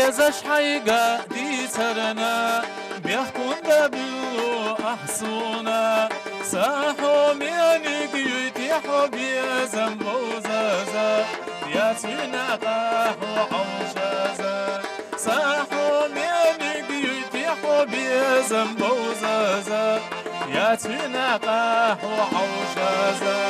بيزش حيقا دي ترنا بيحكون دبلو أحسونا ساحو ميانيك يتيحو بيزم بوزازا ياتينا قاحو عوشازا ساحو ميانيك يتيحو بيزم بوزازا ياتينا قاحو عوشازا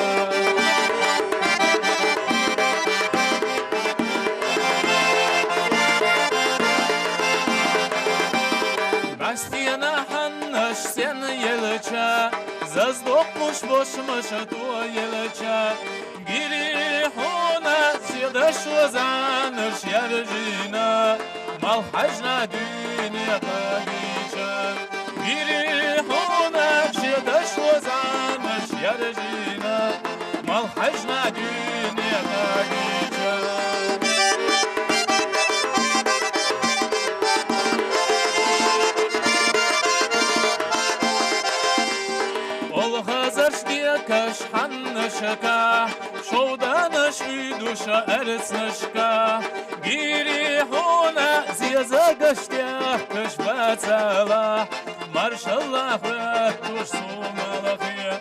Стена ханнаш сен елча, заздохнуш бошмаша то елча. Гирихона сидаш вазанаш яржина, малхажна дюня пагича. Гирихона сидаш вазанаш яржина, малхажна дюня пагича. Каш ханнашка, шоуданаш идуша эрцнашка, гирихона зиязагаштя каш бацала, маршаллах туш сумалахия,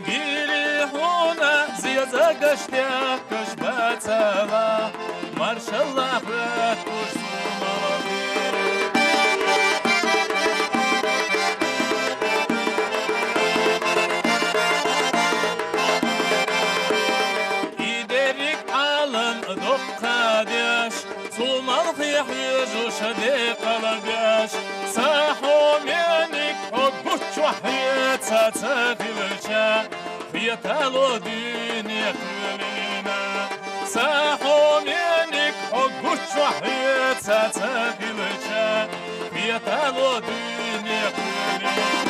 гирихона зиязагаштя каш бацала, маршаллах туш сумалахия. شديق لقاش ساحو منك حقوش وحيات ساتفلشا في تالو دنيا كلنا ساحو منك حقوش وحيات ساتفلشا في تالو دنيا كلنا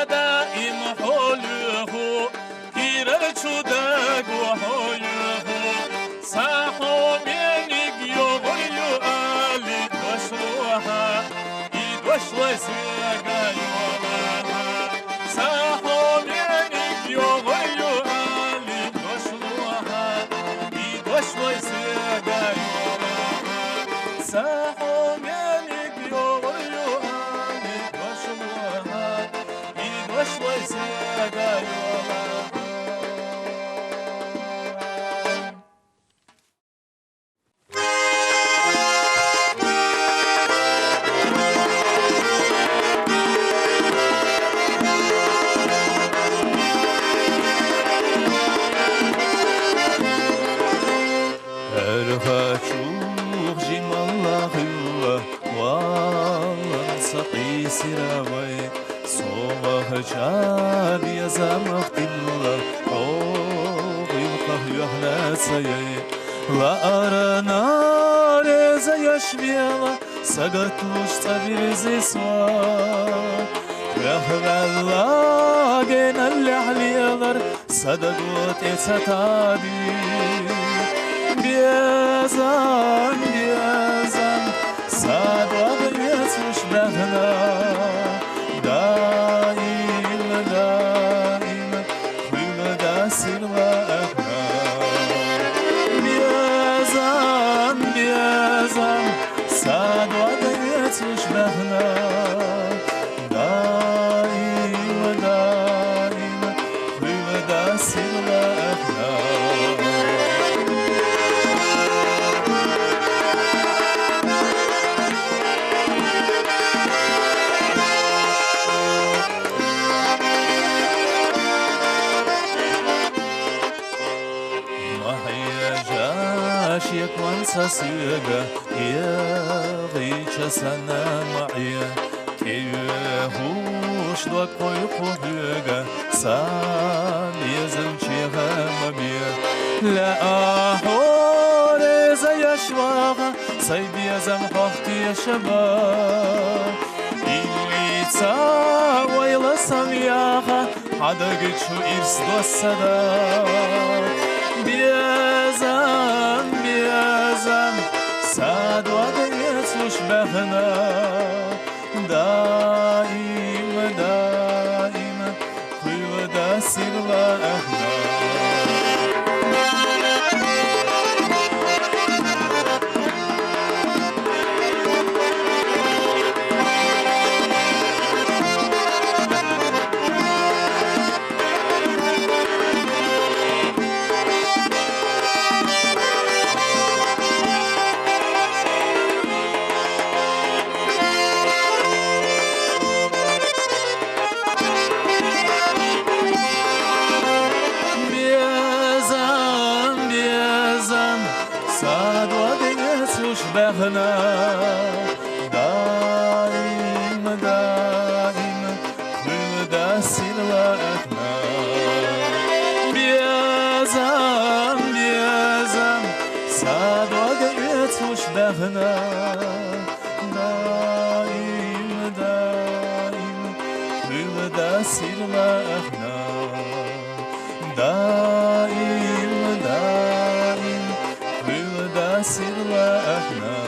دائم حوله كيرر شدق وحوله ساحو منك يغيو آلي دوشلوها يدوشل سيغا يولها ساحو منك يغيو آلي دوشلوها يدوشل سيغا يولها ساحو منك يغيو آلي دوشلوها يدوشل سيغا يولها شاب يا زمخت الله يلقى يحلى سيئ لا أرنا رزا يشبيلا سقط لش صبر زسوا يخلى جينا اللي حليلر صدقوا تتابي بيزان بيزان صدق يسوش بهنا تشبهنا دائما دائما بمدى سلامنا ما هي جاش يكون ساسيغا يا غيتش سنة معي كيهوش دوك قوي قويقة سام يزم شيغا مبيا لا أحور زي شواغا سيب يزم حوختي شباب إلي تساوي لسمياغا حدا قيتشو إرس دو السدا بيزم بيزم ساد وديتوش بهنا دائما دائما كل دا سيغلا أهنا بهنا دائما دائما كل دا سيغلا أهنا بيزم بيزم ساد وديتوش بهنا دائما دائما كل دا سيغلا أهنا دائما دائما كل دا سيغلا أهنا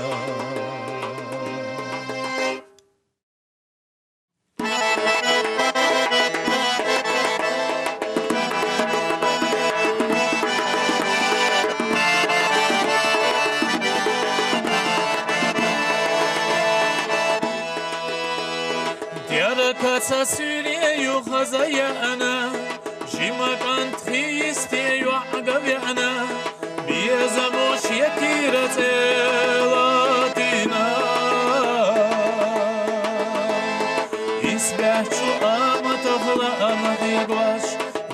ساسيري يخزي أنا جيما كانت خيستي يعقب أنا بيزموش يكيرة لاتينا يسبح شو أما تخلق أما يقواش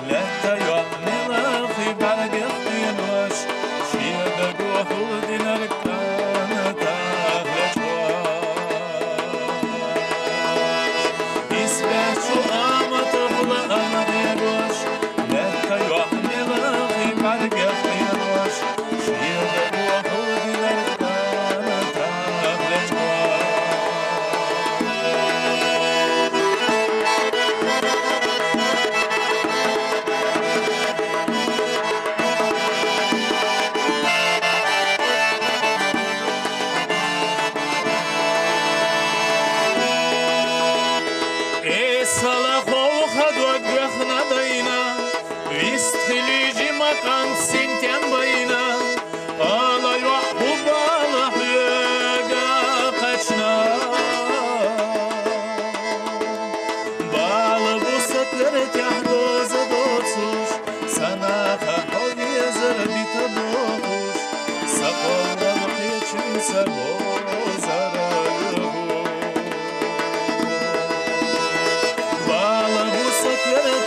لا تيعمل أخي بعد يخينواش شيدا قوة دينا ركانا تاغلش شو أما تخلق أما يقواش لا تيعمل أخي بعد يخينواش شيدا قوة دينا ركانا تاغلش كان سنتين بينا أنا يحب الله يجا قشنا بالبوسة تحدوز دوسوش سنة خحوي زربي تبوش سقول الحيش سبو زربو بالبوسة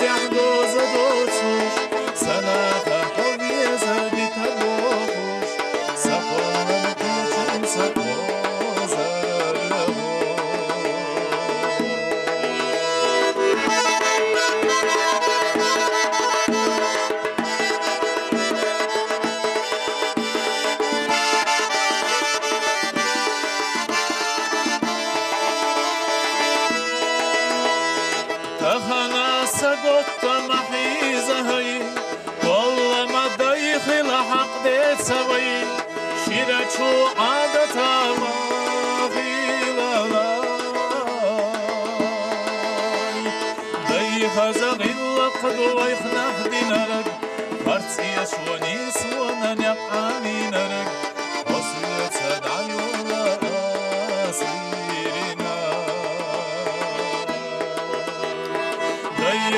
تحدوز دوسوش سنة تخنا سقط محيزة هي والله ما دايخل حق ديت سوي شيرة شو عادتها ما في لاي دايخ زغيل لقد ويخنخ دي نرق فرسي شواني سوانا نقعاني نرق وصلت سدعي ولا أسيرنا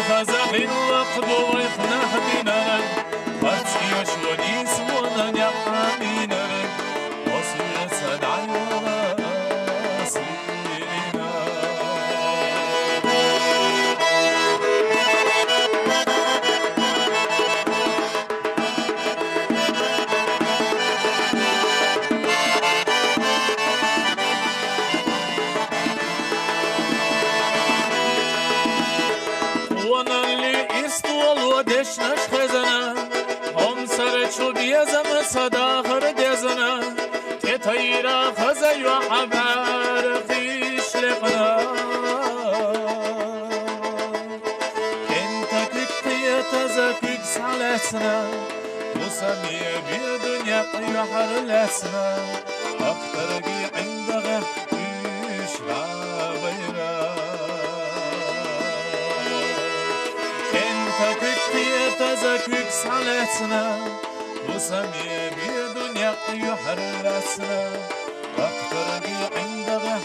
خزاقين لقدو ويخنح دينارك فرسي وشوني سوانا نعمي نرك وصل سدعي ولا أسيرنا لي استوال ودشنش خزنه هم سر چو بیزم صداخر دیزنه که تیرا خزی و حبر خیش لقنا انت كتية تزكيك سالتنا وسمية بالدنيا يحر لسنا أكتر جي عندها يشرع بيرا انت كتية تزكيك سالتنا وسمية بالدنيا يحر لسنا أكتر جي عندها